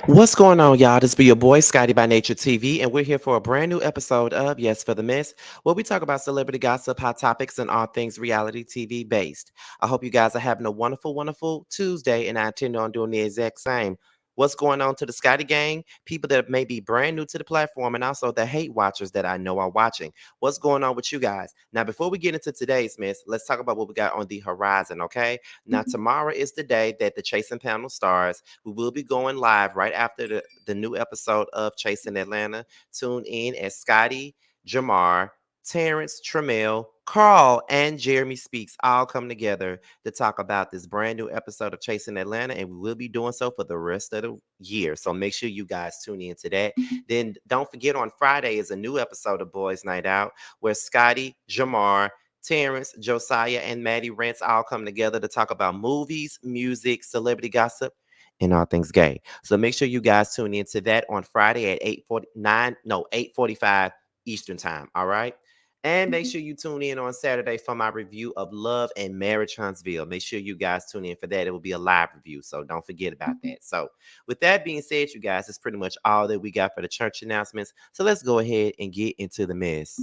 What's going on, y'all? This be your boy, Scotty by Nature TV, and we're here for a brand new episode of Yes for the Miss, where we talk about celebrity gossip, hot topics, and all things reality TV based. I hope you guys are having a wonderful, wonderful Tuesday, and I intend on doing the exact same. What's going on to the Scotty gang? People that may be brand new to the platform, and also the hate watchers that I know are watching. What's going on with you guys? Now, before we get into today's miss, let's talk about what we got on the horizon, okay? Now, tomorrow is the day that the Chasing panel starts. We will be going live right after the new episode of Chasing Atlanta. Tune in as Scotty, Jamar, Terrence, Tremel, Carl, and Jeremy Speaks all come together to talk about this brand new episode of Chasing Atlanta, and we will be doing so for the rest of the year. So make sure you guys tune in to that. Then don't forget on Friday is a new episode of Boys Night Out where Scotty, Jamar, Terrence, Josiah, and Maddie Rents all come together to talk about movies, music, celebrity gossip, and all things gay. So make sure you guys tune into that on Friday at 8:49, no, 8:45 Eastern time. All right. And make sure you tune in on Saturday for my review of Love and Marriage Huntsville. Make sure you guys tune in for that. It will be a live review, so don't forget about that. So, with that being said, you guys, it's pretty much all that we got for the church announcements. So, let's go ahead and get into the mess.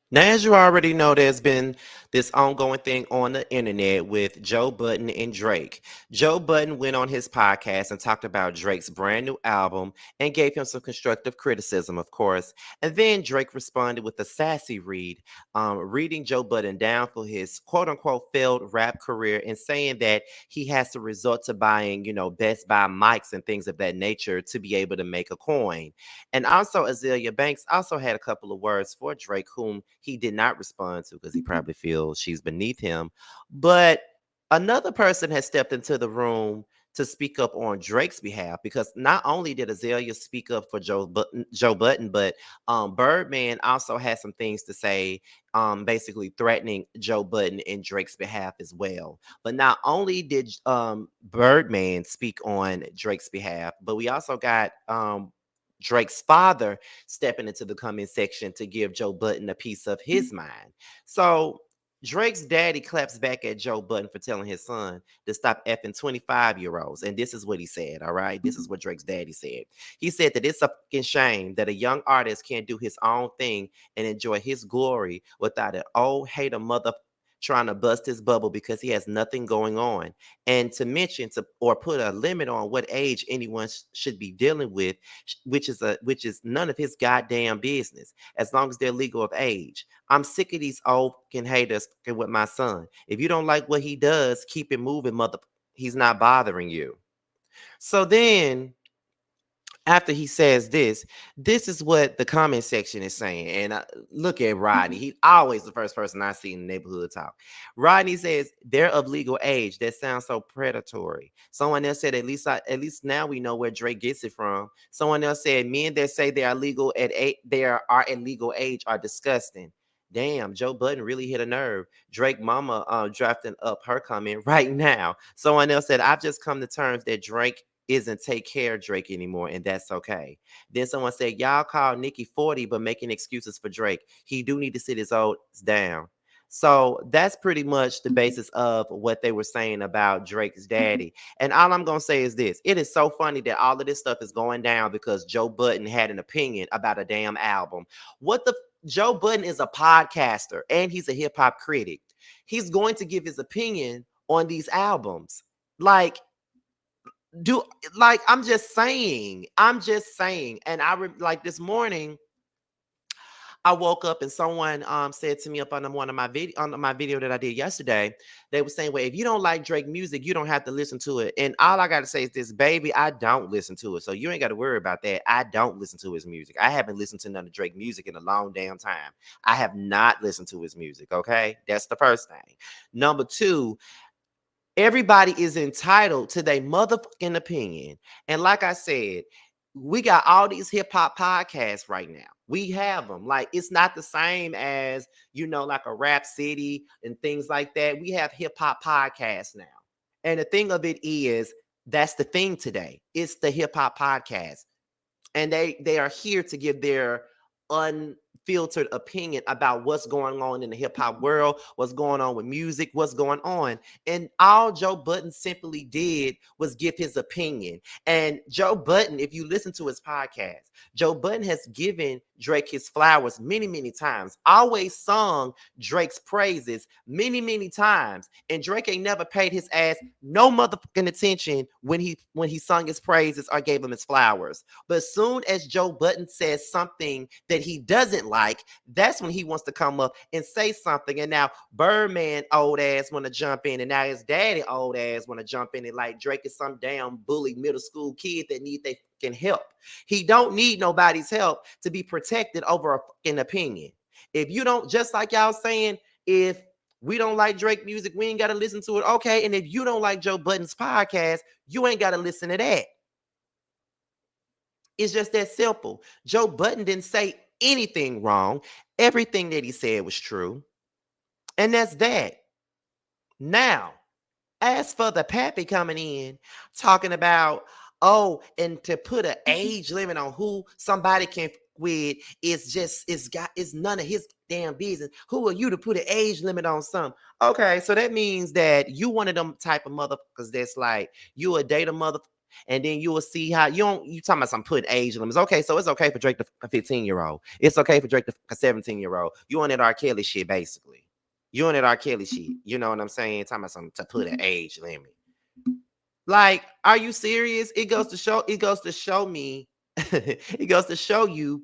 Now, as you already know, there's been this ongoing thing on the internet with Joe Budden and Drake. Joe Budden went on his podcast and talked about Drake's brand new album and gave him some constructive criticism, of course. And then Drake responded with a sassy read, reading Joe Budden down for his quote unquote failed rap career and saying that he has to resort to buying, Best Buy mics and things of that nature to be able to make a coin. And also, Azealia Banks also had a couple of words for Drake, whom he did not respond to because he probably feels she's beneath him. But another person has stepped into the room to speak up on Drake's behalf because not only did Azalea speak up for Joe Button, but Birdman also had some things to say, basically threatening Joe Button in Drake's behalf as well. But not only did Birdman speak on Drake's behalf, but we also got Drake's father stepping into the comment section to give Joe Button a piece of his mind. So Drake's daddy claps back at Joe Button for telling his son to stop effing 25-year-olds. And this is what he said. All right. This is what Drake's daddy said. He said that it's a fucking shame that a young artist can't do his own thing and enjoy his glory without an old hater mother trying to bust his bubble because he has nothing going on. And to mention to or put a limit on what age anyone should be dealing with, which is none of his goddamn business as long as they're legal of age. I'm sick of these old fucking haters fucking with my son. If you don't like what he does, keep it moving, mother. He's not bothering you. So then after he says this is what the comment section is saying. And look at Rodney. He's always the first person I see in the neighborhood talk. Rodney says they're of legal age. That sounds so predatory. Someone else said at least now we know where Drake gets it from. Someone else said men that say they are legal at at legal age are disgusting. Damn, Joe Budden really hit a nerve. Drake mama drafting up her comment right now. Someone else said, I've just come to terms that Drake isn't take care of Drake anymore, and that's okay. Then someone said, y'all call Nicki 40, but making excuses for Drake. He do need to sit his old down. So that's pretty much the basis of what they were saying about Drake's daddy. And all I'm going to say is this. It is so funny that all of this stuff is going down because Joe Budden had an opinion about a damn album. What the Joe Budden is a podcaster and he's a hip hop critic. He's going to give his opinion on these albums. Like, do like I'm just saying, and like this morning I woke up and someone said to me up on one of my video on my video that I did yesterday. They were saying, well, if you don't like Drake music, you don't have to listen to it. And all I gotta say is this, baby, I don't listen to it, so you ain't got to worry about that. I don't listen to his music. I haven't listened to none of Drake music in a long damn time. I have not listened to his music. Okay, that's the first thing. Number two, everybody is entitled to their motherfucking opinion. And like I said, we got all these hip hop podcasts right now. We have them. Like, it's not the same as, like a Rap City and things like that. We have hip hop podcasts now. And the thing of it is, that's the thing today. It's the hip hop podcast. And they are here to give their unfiltered unfiltered opinion about what's going on in the hip hop world, what's going on with music, what's going on. And all Joe Budden simply did was give his opinion. And Joe Budden, if you listen to his podcast, Joe Budden has given Drake his flowers many, many times, always sung Drake's praises many, many times. And Drake ain't never paid his ass no motherfucking attention when he sung his praises or gave him his flowers. But as soon as Joe Budden says something that he doesn't like, that's when he wants to come up and say something. And now Birdman old ass want to jump in, and now his daddy old ass want to jump in, and like Drake is some damn bully middle school kid that need their fucking help. He don't need nobody's help to be protected over a fucking opinion. If you don't, just like y'all saying, if we don't like Drake music, we ain't got to listen to it. Okay. And if you don't like Joe Budden's podcast, you ain't got to listen to that. It's just that simple. Joe Budden didn't say anything wrong. Everything that he said was true. And that's that. Now, as for the pappy coming in, talking about, oh, and to put an age limit on who somebody can with, it's none of his damn business. Who are you to put an age limit on something? Okay, so that means that you one of them type of motherfuckers that's like, you a date a mother, and then you will see how you talking about some putting age limits. Okay, so it's okay for Drake to a 15-year-old. It's okay for Drake to a 17-year-old. You on that R. Kelly shit, basically. You on that R. Kelly shit. You know what I'm saying? Talking about something to put an age limit. Like, are you serious? It goes to show me, it goes to show you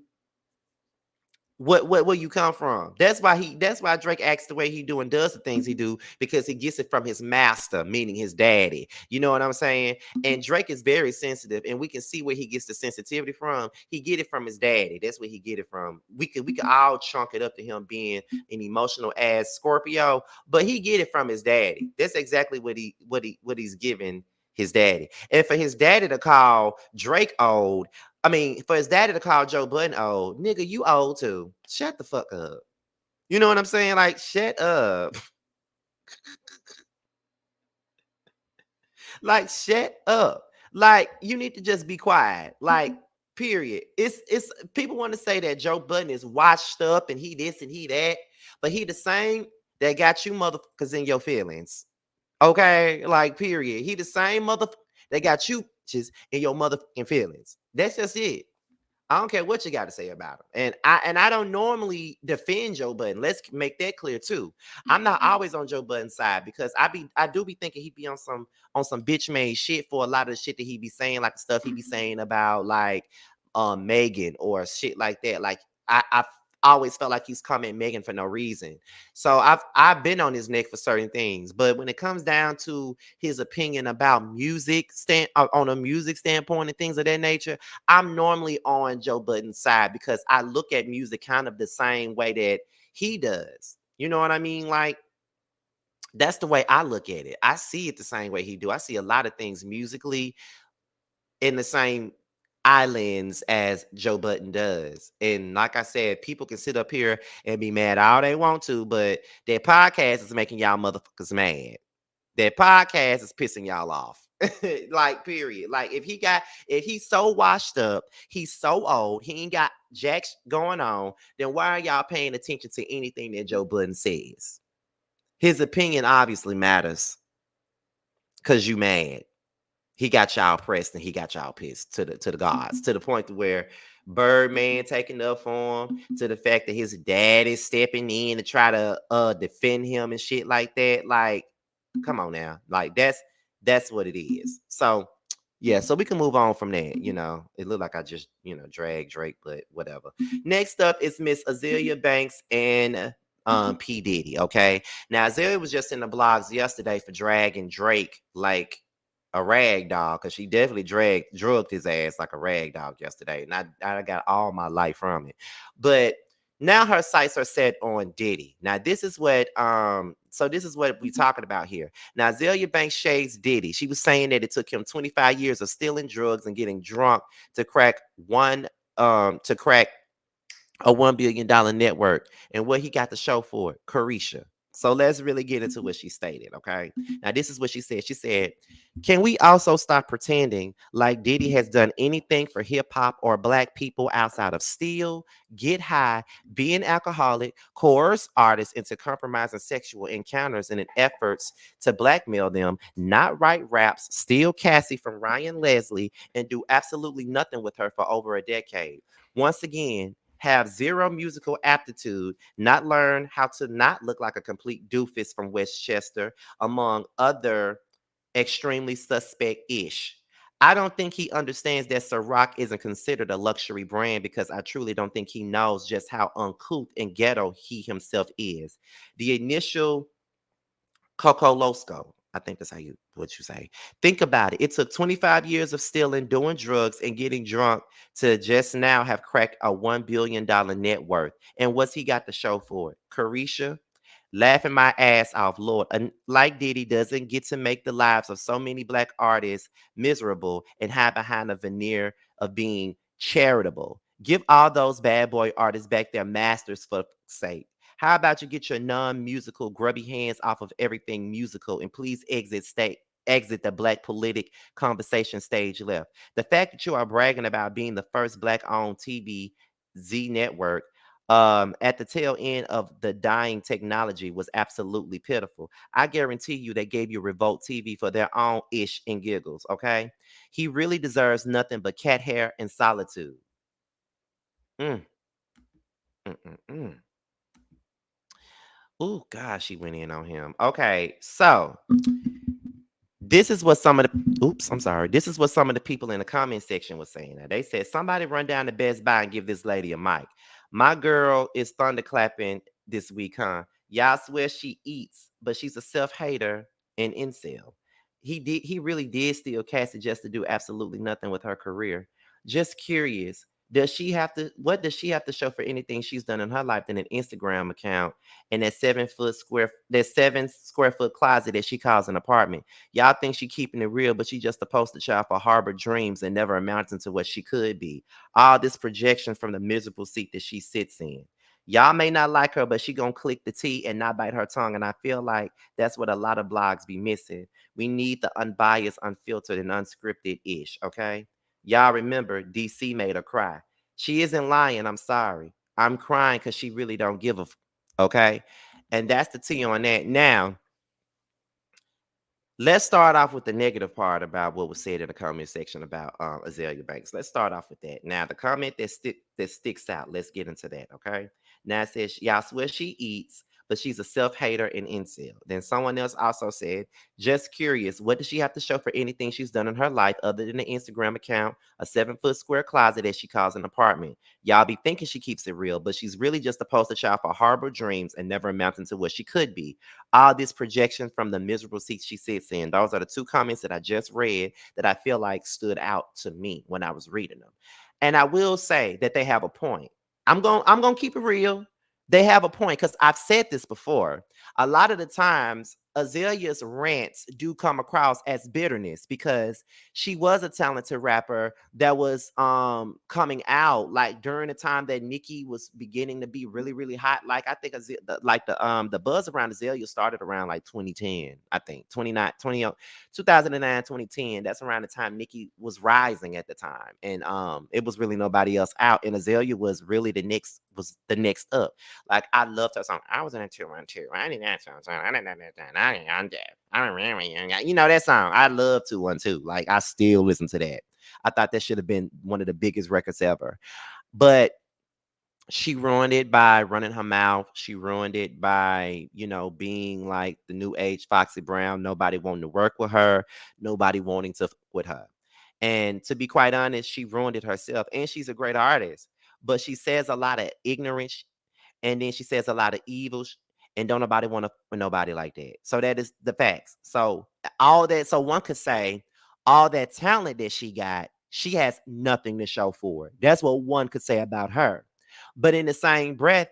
where you come from. That's why Drake acts the way he do and does the things he do, because he gets it from his master, meaning his daddy. You know what I'm saying? And Drake is very sensitive, and we can see where he gets the sensitivity from. He get it from his daddy. That's where he get it from. We could all chunk it up to him being an emotional ass Scorpio, but he get it from his daddy. That's exactly what he's giving his daddy. And for his daddy to call Drake old, I mean, for his daddy to call Joe Budden old, nigga, you old too. Shut the fuck up. You know what I'm saying? Like, shut up. Like, shut up. Like, you need to just be quiet. Like, period. It's people want to say that Joe Budden is washed up and he this and he that, but he the same that got you motherfuckers in your feelings. Okay, like period. He the same motherfucker that got you just in your motherfucking feelings. That's just it. I don't care what you got to say about him. And I don't normally defend Joe Budden. Let's make that clear too. I'm not always on Joe Budden's side, because I do be thinking he be on some bitch made shit for a lot of the shit that he be saying, like the stuff he be saying about like Megan or shit like that. Like I always felt like he's coming Megan for no reason. So I've been on his neck for certain things, but when it comes down to his opinion about music on a music standpoint and things of that nature, I'm normally on Joe Budden's side, because I look at music kind of the same way that he does. You know what I mean? Like, that's the way I look at it. I see it the same way he do. I see a lot of things musically in the same islands as Joe Budden does. And like I said, people can sit up here and be mad all they want to, but their podcast is making y'all motherfuckers mad. Their podcast is pissing y'all off. Like, period. Like, if he's so washed up, he's so old, he ain't got jack going on, then why are y'all paying attention to anything that Joe Budden says? His opinion obviously matters, because you mad. He got y'all pressed and he got y'all pissed to the gods, to the point to where Birdman taking up for him, to the fact that his dad is stepping in to try to defend him and shit like that. Like, come on now. Like, that's what it is. So yeah, so we can move on from that. It looked like I just dragged Drake, but whatever. Next up is Miss Azealia Banks and P. Diddy. Okay. Now Azealia was just in the blogs yesterday for dragging Drake like a rag dog, because she definitely drugged his ass like a rag dog yesterday. And I got all my life from it. But now her sights are set on Diddy. Now this is what we're talking about here. Now Azealia Banks shades Diddy. She was saying that it took him 25 years of stealing drugs and getting drunk to crack a $1 billion network. And what he got to show for it? Carisha. So let's really get into what she stated, okay? Now, this is what she said. She said, can we also stop pretending like Diddy has done anything for hip hop or black people outside of steal, get high, be an alcoholic, coerce artists into compromising sexual encounters in an efforts to blackmail them, not write raps, steal Cassie from Ryan Leslie, and do absolutely nothing with her for over a decade? Once again, have zero musical aptitude, not learn how to not look like a complete doofus from Westchester, among other extremely suspect-ish. I don't think he understands that Ciroc isn't considered a luxury brand because I truly don't think he knows just how uncouth and ghetto he himself is. The initial Coco Losco, I think that's how you what you say. Think about it. It took 25 years of stealing, doing drugs, and getting drunk to just now have cracked a $1 billion net worth. And what's he got to show for it? Carisha, laughing my ass off, Lord. And like Diddy doesn't get to make the lives of so many black artists miserable and hide behind a veneer of being charitable. Give all those bad boy artists back their masters for sake. How about you get your non-musical grubby hands off of everything musical and please exit the black politic conversation stage left. The fact that you are bragging about being the first black owned TV Z network at the tail end of the dying technology was absolutely pitiful. I guarantee you they gave you Revolt TV for their own ish and giggles, okay? He really deserves nothing but cat hair and solitude. Mm, mm, mm, mm. Oh, gosh, she went in on him. Okay, so this is what some of the oops, I'm sorry. This is what some of the people in the comment section was saying. Now, they said somebody run down to Best Buy and give this lady a mic. My girl is thunderclapping this week, huh? Y'all swear she eats, but she's a self-hater and incel. He really did steal Cassie just to do absolutely nothing with her career. Just curious. What does she have to show for anything she's done in her life than an Instagram account and that 7 square foot closet that she calls an apartment? Y'all think she keeping it real, but she just a poster child for harbor dreams and never amounting to what she could be. All this projection from the miserable seat that she sits in. Y'all may not like her, but she gonna click the T and not bite her tongue. And I feel like that's what a lot of blogs be missing. We need the unbiased, unfiltered, and unscripted ish. Okay. Y'all remember DC made her cry. She isn't lying. I'm sorry. I'm crying because she really don't give a okay. And that's the T on that. Now, let's start off with the negative part about what was said in the comment section about Azealia Banks. Let's start off with that. Now, the comment that sticks out. Let's get into that. Okay. Now it says, y'all swear she eats, but she's a self-hater and incel. Then someone else also said, just curious, what does she have to show for anything she's done in her life other than an Instagram account, a 7 foot square closet that she calls an apartment? Y'all be thinking she keeps it real, but she's really just a poster child for harbor dreams and never amounting to what she could be. All this projection from the miserable seat she sits in. Those are the two comments that I just read that I feel like stood out to me when I was reading them. And I will say that they have a point. I'm going to keep it real. They have a point because I've said this before. A lot of the times Azalea's rants do come across as bitterness because she was a talented rapper that was coming out like during the time that Nicki was beginning to be really really hot. Like I think the buzz around Azalea started around like 2010, I think 2009 2010. That's around the time Nicki was rising at the time, and it was really nobody else out, and Azalea was really the next up. Like I loved her song. I was in a 212. I didn't that song. I didn't that. I'm dead. I remember you know that song. I love 212. Like I still listen to that. I thought that should have been one of the biggest records ever. But she ruined it by running her mouth. She ruined it by, being like the new age Foxy Brown. Nobody wanting to work with her. Nobody wanting to with her. And to be quite honest, she ruined it herself. And she's a great artist. But she says a lot of ignorance and then she says a lot of evil, and don't nobody want to with nobody like that. So that is the facts. So all that, so one could say all that talent that she got, she has nothing to show for it. That's what one could say about her. But in the same breath,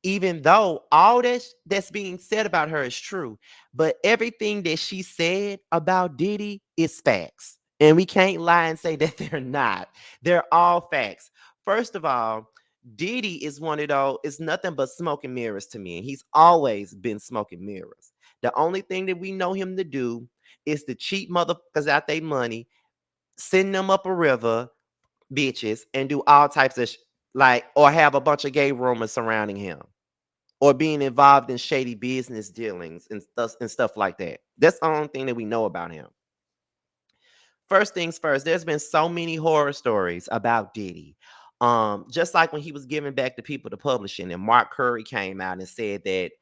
even though all that's being said about her is true, but everything that she said about Diddy is facts. And we can't lie and say that they're not. They're all facts. First of all, Diddy is one of those, it's nothing but smoke and mirrors to me. And he's always been smoke and mirrors. The only thing that we know him to do is to cheat motherfuckers out their money, send them up a river, bitches, and do all types of like, or have a bunch of gay rumors surrounding him, or being involved in shady business dealings and stuff like that. That's the only thing that we know about him. First things first, there's been so many horror stories about Diddy. Just like when he was giving back to people to publishing, and Mark Curry came out and said that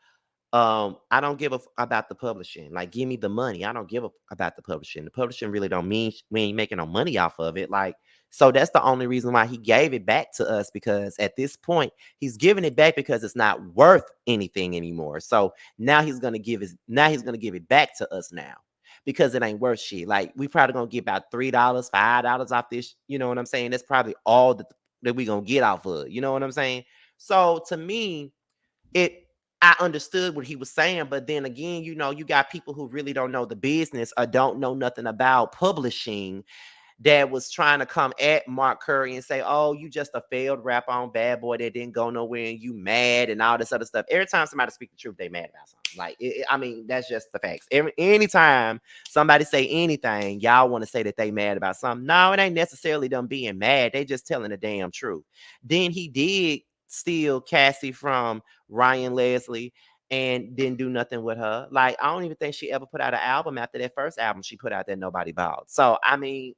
I don't give about the publishing. Like, give me the money. I don't give about the publishing. The publishing really don't mean we ain't making no money off of it. Like, so that's the only reason why he gave it back to us, because at this point he's giving it back because it's not worth anything anymore. So now he's gonna give it back to us now because it ain't worth shit. Like, we probably gonna get about $3, $5 off this. You know what I'm saying? That's probably all that we gonna get off of. You know what I'm saying? So to me, it I understood what he was saying, but then again, you got people who really don't know the business or don't know nothing about publishing that was trying to come at Mark Curry and say, "Oh, you just a failed rapper on Bad Boy that didn't go nowhere and you mad and all this other stuff." Every time somebody speak the truth, they mad about something. Like, I mean, that's just the facts. Anytime somebody say anything, y'all want to say that they mad about something. No, it ain't necessarily them being mad. They just telling the damn truth. Then he did steal Cassie from Ryan Leslie and didn't do nothing with her. Like, I don't even think she ever put out an album after that first album she put out that nobody bought. So I mean,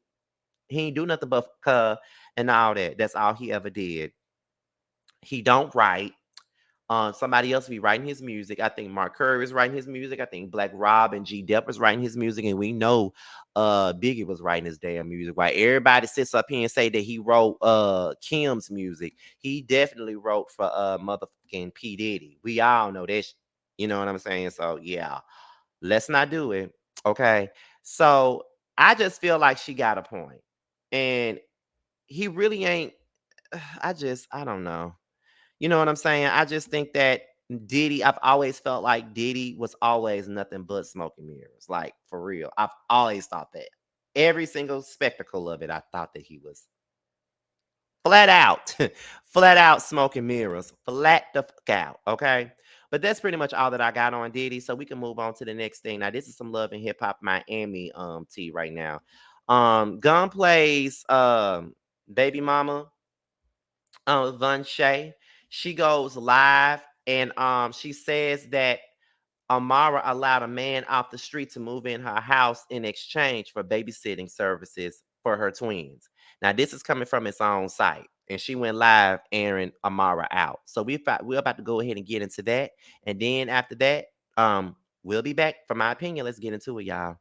he ain't do nothing but and all that. That's all he ever did. He don't write. Somebody else be writing his music. I think Mark Curry is writing his music. I think Black Rob and G Dep is writing his music, and we know Biggie was writing his damn music. Why everybody sits up here and say that he wrote Kim's music. He definitely wrote for motherfucking P. Diddy. We all know that. You know what I'm saying? So yeah, let's not do it. Okay. So I just feel like she got a point. And he really ain't. I don't know. You know what I'm saying? I just think that I've always felt like Diddy was always nothing but smoke and mirrors. Like, for real. I've always thought that. Every single spectacle of it, I thought that he was flat out, flat out smoke and mirrors. Flat the fuck out. Okay. But that's pretty much all that I got on Diddy. So we can move on to the next thing. Now, this is some Love and Hip Hop Miami tea right now. Gun plays Baby Mama Vonshae. She goes live and she says that Amara allowed a man off the street to move in her house in exchange for babysitting services for her twins. Now, this is coming from its own site, and she went live airing Amara out. So we're about to go ahead and get into that, and then after that, we'll be back. For my opinion, let's get into it, y'all.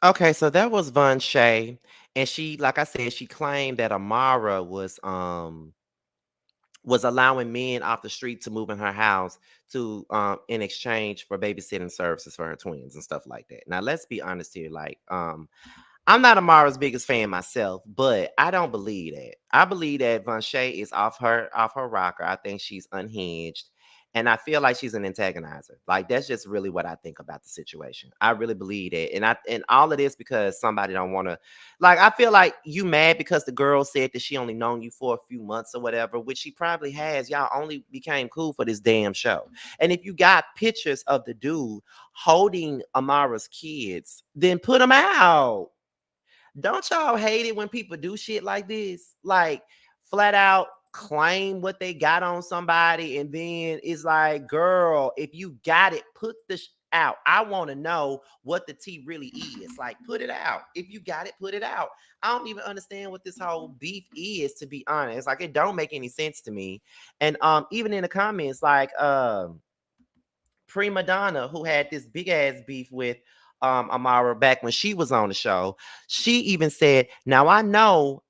Okay, so that was Von Shay, and she, like I said, she claimed that Amara was was allowing men off the street to move in her house to in exchange for babysitting services for her twins and stuff like that. Now let's be honest here, like I'm not Amara's biggest fan myself, but I don't believe that. I believe that Vonshae is off her rocker. I think she's unhinged. And I feel like she's an antagonizer. Like that's just really what I think about the situation. I really believe that. And all of this because somebody don't want to like I feel like you mad because the girl said that she only known you for a few months or whatever, which she probably has. Y'all only became cool for this damn show. And if you got pictures of the dude holding Amara's kids, then put them out. Don't y'all hate it when people do shit like this? Like flat out claim what they got on somebody, and then it's like, girl, if you got it, put the out. I want to know what the tea really is. Like, put it out. If you got it, put it out. I don't even understand what this whole beef is, to be honest. Like, it don't make any sense to me. And even in the comments, like Prima Donna, who had this big ass beef with Amara back when she was on the show, she even said, now I know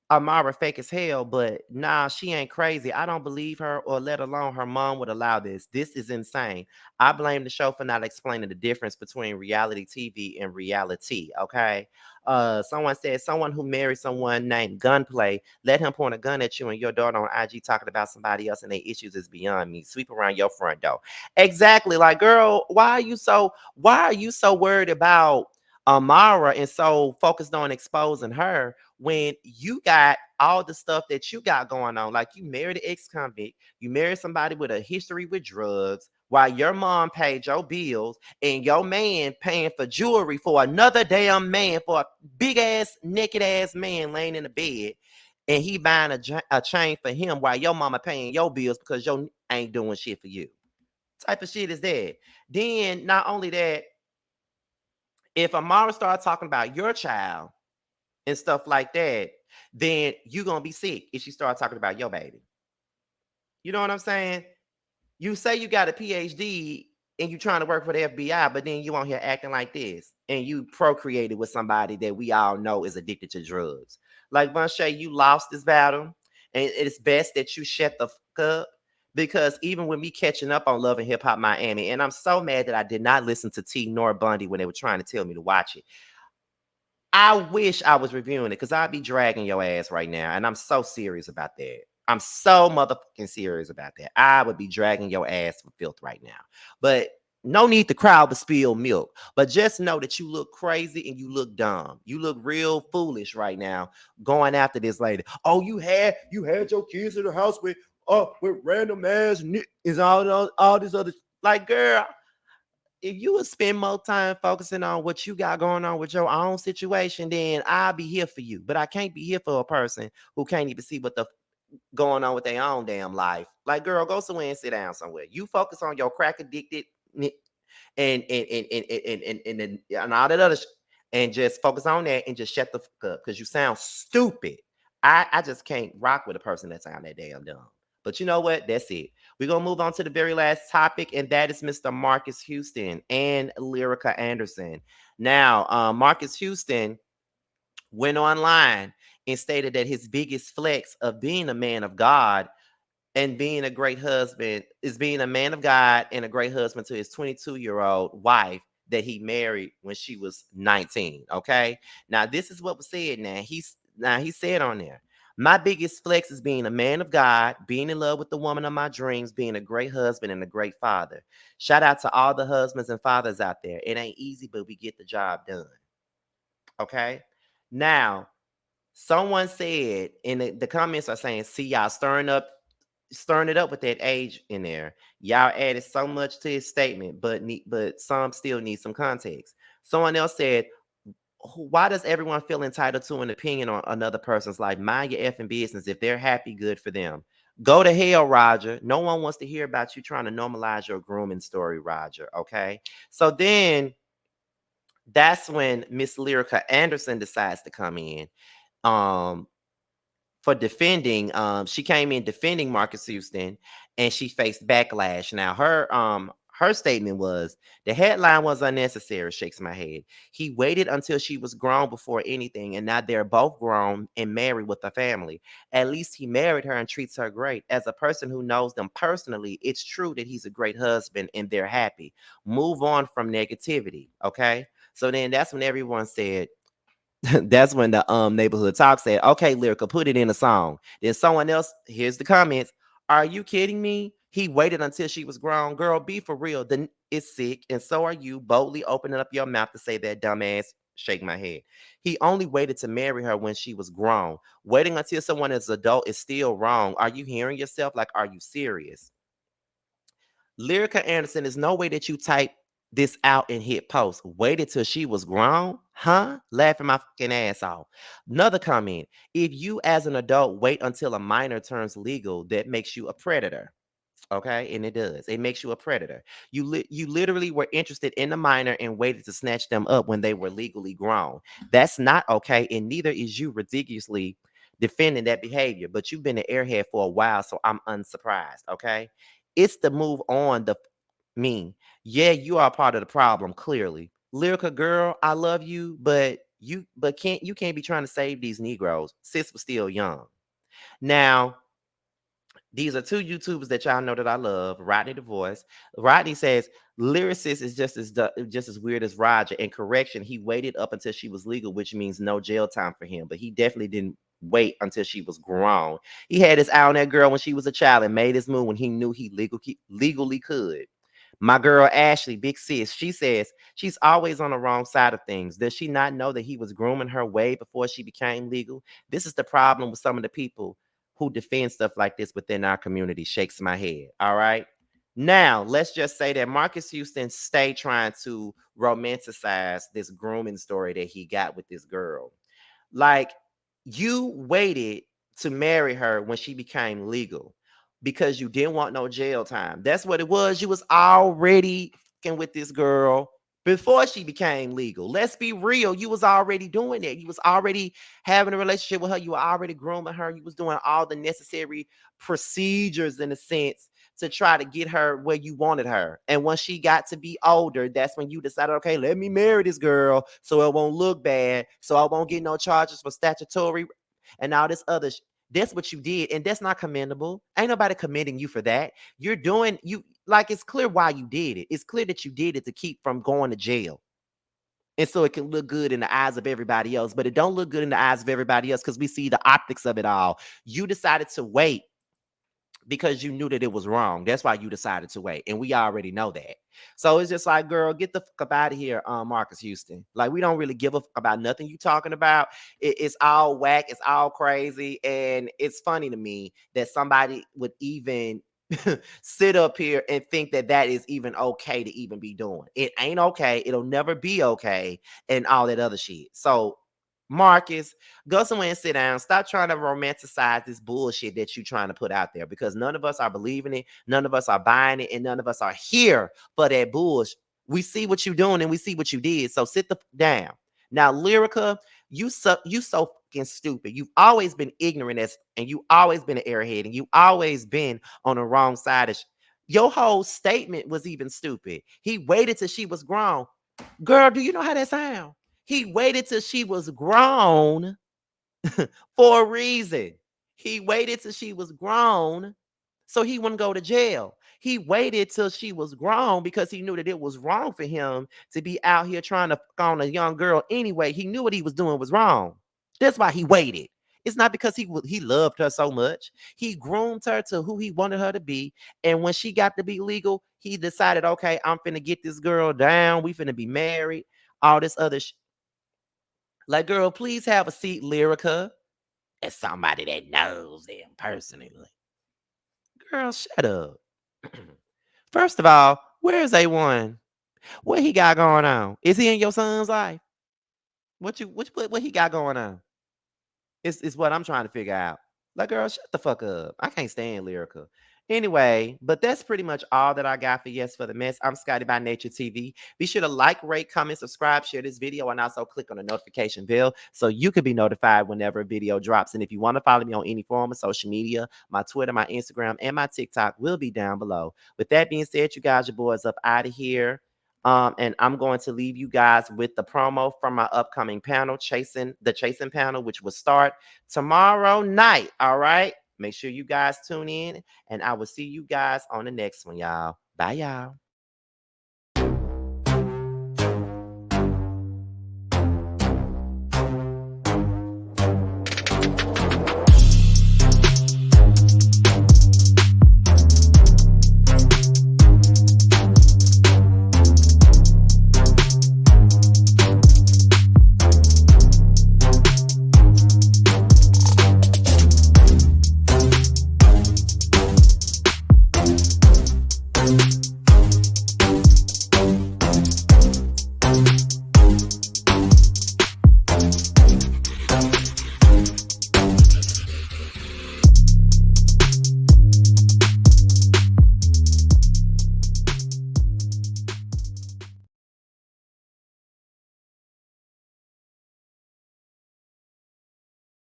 Amara fake as hell, but nah, she ain't crazy. I don't believe her, or let alone her mom would allow this. This is insane. I blame the show for not explaining the difference between reality TV and reality. Okay. Someone said someone who married someone named Gunplay, let him point a gun at you and your daughter on IG talking about somebody else and their issues is beyond me. Sweep around your front door. Exactly. Like, girl, why are you so worried about Amara and so focused on exposing her when you got all the stuff that you got going on? Like, you married an ex-convict, you married somebody with a history with drugs, while your mom paid your bills and your man paying for jewelry for another damn man, for a big ass naked ass man laying in the bed, and he buying a chain for him while your mama paying your bills because your ain't doing shit for you. Type of shit is that? Then not only that, if Amara started talking about your child and stuff like that, then you gonna be sick if she start talking about your baby. You know what I'm saying? You say you got a PhD and you trying to work for the FBI, but then you on here acting like this, and you procreated with somebody that we all know is addicted to drugs. Like, Vonshae, you lost this battle, and it's best that you shut the fuck up. Because even with me catching up on Love and Hip Hop Miami, and I'm so mad that I did not listen to T nor Bundy when they were trying to tell me to watch it. I wish I was reviewing it because I'd be dragging your ass right now. And I'm so serious about that. I'm so motherfucking serious about that. I would be dragging your ass for filth right now. But no need to crowd the spill milk. But just know that you look crazy and you look dumb. You look real foolish right now going after this lady. Oh, you had your kids in the house with random ass is all this other, like, girl, if you would spend more time focusing on what you got going on with your own situation, then I'll be here for you. But I can't be here for a person who can't even see what the going on with their own damn life. Like, girl, go somewhere and sit down somewhere. You focus on your crack addicted and all that other and just focus on that and just shut the fuck up because you sound stupid. I just can't rock with a person that sound that damn dumb. But you know what? That's it. We're gonna move on to the very last topic, and that is Mr. Marques Houston and Lyrica Anderson. Now, Marques Houston went online and stated that his biggest flex of being a man of God and being a great husband is being a man of God and a great husband to his 22-year-old wife that he married when she was 19. Okay. Now, this is what was said. He said on there, my biggest flex is being a man of God, being in love with the woman of my dreams, being a great husband and a great father. Shout out to all the husbands and fathers out there. It ain't easy, but we get the job done. Okay. Now, someone said in the comments are saying, see, y'all stirring it up with that age in there. Y'all added so much to his statement, but some still need some context. Someone else said, why does everyone feel entitled to an opinion on another person's life? Mind your effing business. If they're happy, good for them. Go to hell, Roger. No one wants to hear about you trying to normalize your grooming story, Roger. Okay. So then that's when Miss Lyrica Anderson decides to come in. Um, for defending. She came in defending Marques Houston, and she faced backlash. Now, Her statement was, the headline was unnecessary, shakes my head. He waited until she was grown before anything, and now they're both grown and married with a family. At least he married her and treats her great. As a person who knows them personally, it's true that he's a great husband and they're happy. Move on from negativity, okay? So then that's when everyone said, that's when the neighborhood talk said, okay, Lyrica, put it in a song. Then someone else, here's the comments. Are you kidding me? He waited until she was grown. Girl, be for real. Then it's sick. And so are you, boldly opening up your mouth to say that dumbass. Shake my head. He only waited to marry her when she was grown. Waiting until someone is adult is still wrong. Are you hearing yourself? Like, are you serious? Lyrica Anderson, there's no way that you type this out and hit post. Waited till she was grown? Huh? Laughing my fucking ass off. Another comment. If you as an adult wait until a minor turns legal, that makes you a predator. Okay, and it does. It makes you a predator. You literally were interested in the minor and waited to snatch them up when they were legally grown. That's not okay, and neither is you ridiculously defending that behavior. But you've been an airhead for a while, so I'm unsurprised. Okay, it's the move on. The mean, yeah, you are part of the problem. Clearly, Lyrica girl, I love you, but you can't be trying to save these Negroes. Sis was still young. Now these are two YouTubers that y'all know that I love. Rodney the Voice. Rodney says lyricist is just as weird as Roger. And correction, he waited up until she was legal, which means no jail time for him. But he definitely didn't wait until she was grown. He had his eye on that girl when she was a child and made his move when he knew he legally could. My girl Ashley, big sis, she says she's always on the wrong side of things. Does she not know that he was grooming her way before she became legal? This is the problem with some of the people who defend stuff like this within our community. Shakes my head. All right. Now, let's just say that Marques Houston stay trying to romanticize this grooming story that he got with this girl. Like, you waited to marry her when she became legal because you didn't want no jail time. That's what it was. You was already fucking with this girl before she became legal. Let's be real. You was already doing that. You was already having a relationship with her. You were already grooming her. You was doing all the necessary procedures in a sense to try to get her where you wanted her. And once she got to be older, that's when you decided, okay, let me marry this girl so it won't look bad, so I won't get no charges for statutory and all this other that's what you did, and that's not commendable. Ain't nobody commending you for that. You're doing you like it's clear why you did it. It's clear that you did it to keep from going to jail. And so it can look good in the eyes of everybody else, but it don't look good in the eyes of everybody else because we see the optics of it all. You decided to wait because you knew that it was wrong. That's why you decided to wait. And we already know that. So it's just like, girl, get the fuck up out of here, Marques Houston. Like, we don't really give a fuck about nothing you talking about. It's all whack, it's all crazy. And it's funny to me that somebody would even sit up here and think that that is even okay to even be doing. It ain't okay. It'll never be okay. And all that other shit. So Marques, go somewhere and sit down. Stop trying to romanticize this bullshit that you're trying to put out there because none of us are believing it, none of us are buying it, and none of us are here for that bullshit. We see what you're doing and we see what you did. So sit the down. Now, Lyrica, you so fucking stupid. You've always been ignorant and you always been an airhead and you always been on the wrong side of your whole statement was even stupid. He waited till she was grown. Girl, do you know how that sounds? He waited till she was grown for a reason. He waited till she was grown so he wouldn't go to jail. He waited till she was grown because he knew that it was wrong for him to be out here trying to fuck on a young girl anyway. He knew what he was doing was wrong. That's why he waited. It's not because he loved her so much. He groomed her to who he wanted her to be. And when she got to be legal, he decided, okay, I'm finna get this girl down. We finna be married. All this other like, girl, please have a seat, Lyrica. As somebody that knows them personally. Girl, shut up. First of all, where's A1? What he got going on? Is he in your son's life? What he got going on? It's what I'm trying to figure out. Like, girl, shut the fuck up. I can't stand Lyrica. Anyway, but that's pretty much all that I got for Yes for the Mess. I'm Scotty by Nature TV. Be sure to like, rate, comment, subscribe, share this video, and also click on the notification bell so you can be notified whenever a video drops. And if you want to follow me on any form of social media, my Twitter, my Instagram, and my TikTok will be down below. With that being said, you guys, your boys up out of here. And I'm going to leave you guys with the promo from my upcoming panel, Chasing panel, which will start tomorrow night. All right. Make sure you guys tune in, and I will see you guys on the next one, y'all. Bye, y'all.